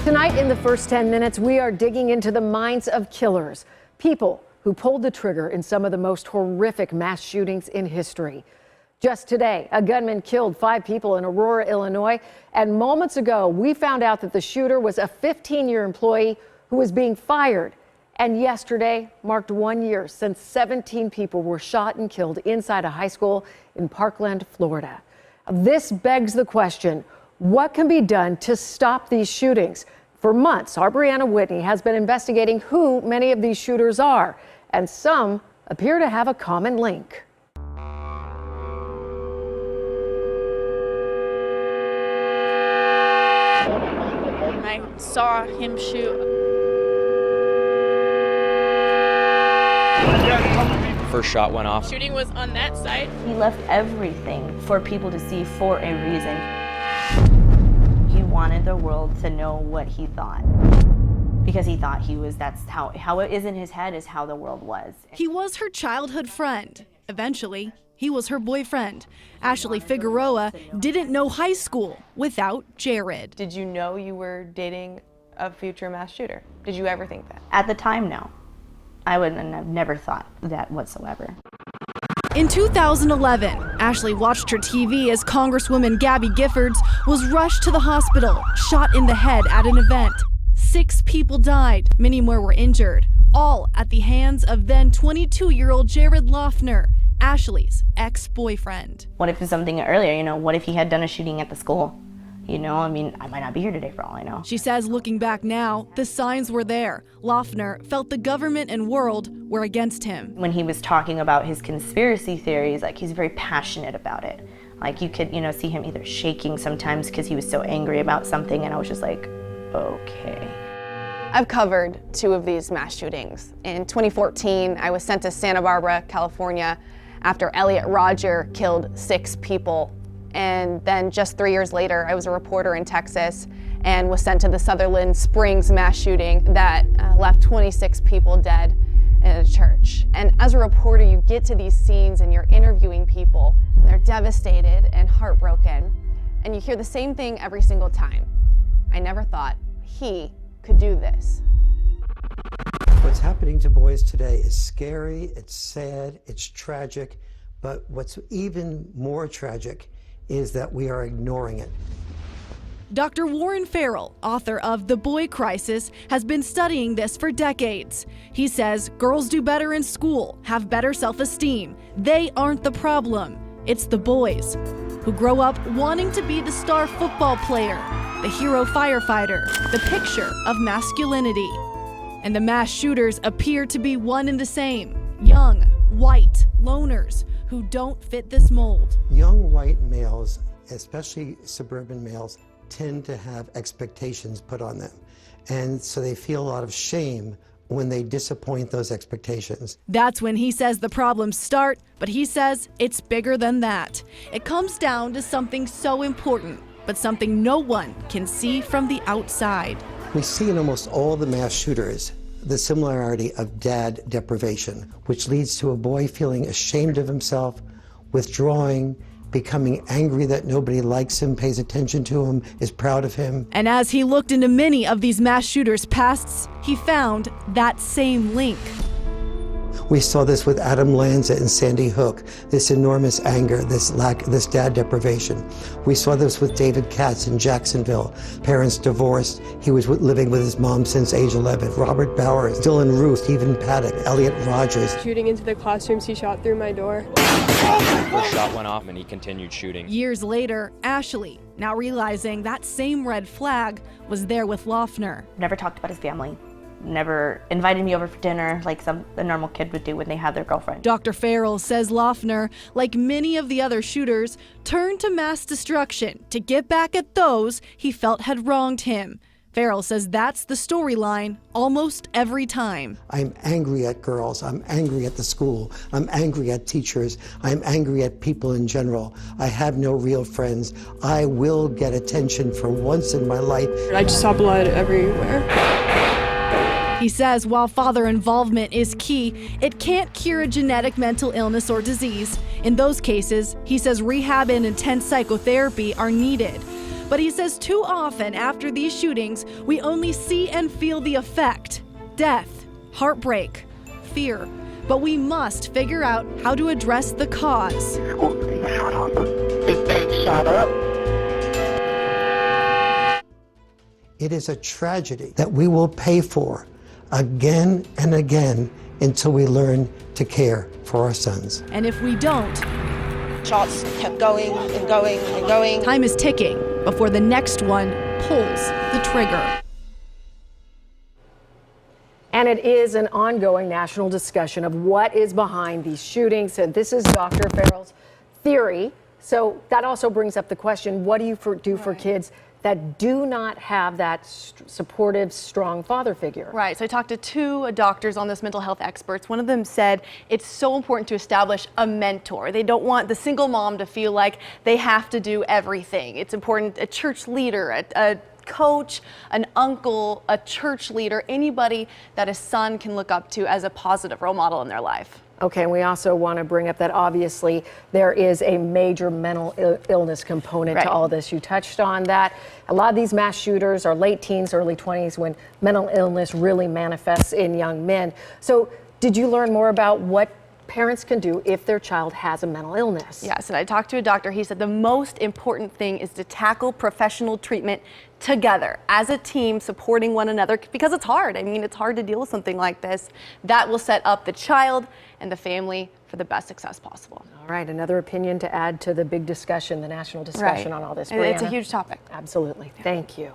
Tonight in the first 10 minutes, we are digging into the minds of killers, people who pulled the trigger in some of the most horrific mass shootings in history. Just today, a gunman killed 5 people in Aurora, Illinois, and moments ago, we found out that the shooter was a 15-year employee who was being fired. And yesterday marked 1 year since 17 people were shot and killed inside a high school in Parkland, Florida. This begs the question, what can be done to stop these shootings? For months, our Brianna Whitney has been investigating who many of these shooters are, and some appear to have a common link. I saw him shoot. First shot went off. Shooting was on that side. He left everything for people to see for a reason. He wanted the world to know what he thought. Because he thought that's how it is in his head is how the world was. He was her childhood friend. Eventually, he was her boyfriend. Ashley Figueroa didn't know high school without Jared. Did you know you were dating a future mass shooter? Did you ever think that? At the time, no. I wouldn't have never thought that whatsoever. In 2011, Ashley watched her TV as Congresswoman Gabby Giffords was rushed to the hospital, shot in the head at an event. 6 people died, many more were injured, all at the hands of then 22-year-old Jared Loeffner, Ashley's ex-boyfriend. What if it's something earlier, what if he had done a shooting at the school? I might not be here today for all I know. She says looking back now, the signs were there. Loeffner felt the government and world were against him. When he was talking about his conspiracy theories, he's very passionate about it. You could, see him either shaking sometimes because he was so angry about something, and I was just like, okay. I've covered 2 of these mass shootings. In 2014, I was sent to Santa Barbara, California, after Elliot Rodger killed 6 people. And then just 3 years later, I was a reporter in Texas and was sent to the Sutherland Springs mass shooting that left 26 people dead in a church. And as a reporter, you get to these scenes and you're interviewing people, and they're devastated and heartbroken. And you hear the same thing every single time. I never thought he could do this. What's happening to boys today is scary, it's sad, it's tragic, but what's even more tragic is that we are ignoring it. Dr. Warren Farrell, author of The Boy Crisis, has been studying this for decades. He says girls do better in school, have better self-esteem. They aren't the problem. It's the boys who grow up wanting to be the star football player, the hero firefighter, the picture of masculinity. And the mass shooters appear to be one and the same: young, white, loners who don't fit this mold. Young white males, especially suburban males, tend to have expectations put on them. And so they feel a lot of shame when they disappoint those expectations. That's when he says the problems start, but he says it's bigger than that. It comes down to something so important, but something no one can see from the outside. We see in almost all the mass shooters the similarity of dad deprivation, which leads to a boy feeling ashamed of himself, withdrawing, becoming angry that nobody likes him, pays attention to him, is proud of him. And as he looked into many of these mass shooters' pasts, he found that same link. We saw this with Adam Lanza and Sandy Hook, this enormous anger, this dad deprivation. We saw this with David Katz in Jacksonville. Parents divorced. He was living with his mom since age 11. Robert Bowers, Dylan Ruth, Stephen Paddock, Elliot Rodgers. Shooting into the classrooms, he shot through my door. First shot went off and he continued shooting. Years later, Ashley, now realizing that same red flag, was there with Loeffner. Never talked about his family. Never invited me over for dinner like a normal kid would do when they had their girlfriend. Dr. Farrell says Loeffner, like many of the other shooters, turned to mass destruction to get back at those he felt had wronged him. Farrell says that's the storyline almost every time. I'm angry at girls, I'm angry at the school, I'm angry at teachers, I'm angry at people in general. I have no real friends. I will get attention for once in my life. I just saw blood everywhere. He says while father involvement is key, it can't cure a genetic mental illness or disease. In those cases, he says rehab and intense psychotherapy are needed. But he says too often after these shootings, we only see and feel the effect: death, heartbreak, fear. But we must figure out how to address the cause. It is a tragedy that we will pay for again and again until we learn to care for our sons. And if we don't, shots kept going and going and going. time is ticking before the next one pulls the trigger. And it is an ongoing national discussion of what is behind these shootings. And this is Dr. Farrell's theory. So that also brings up the question, what do you do for kids that do not have that supportive, strong father figure? Right, so I talked to two doctors on this, mental health experts. One of them said it's so important to establish a mentor. They don't want the single mom to feel like they have to do everything. It's important, a church leader, a coach, an uncle, a church leader, anybody that a son can look up to as a positive role model in their life. Okay, and we also want to bring up that obviously there is a major mental illness component to all this. You touched on that. A lot of these mass shooters are late teens, early 20s when mental illness really manifests in young men. So did you learn more about what parents can do if their child has a mental illness? Yes, and I talked to a doctor. He said the most important thing is to tackle professional treatment together as a team, supporting one another, because it's hard. I mean, it's hard to deal with something like this. That will set up the child and the family for the best success possible. All right, another opinion to add to the big discussion, the national discussion on all this. It's a huge topic. Absolutely. Thank you.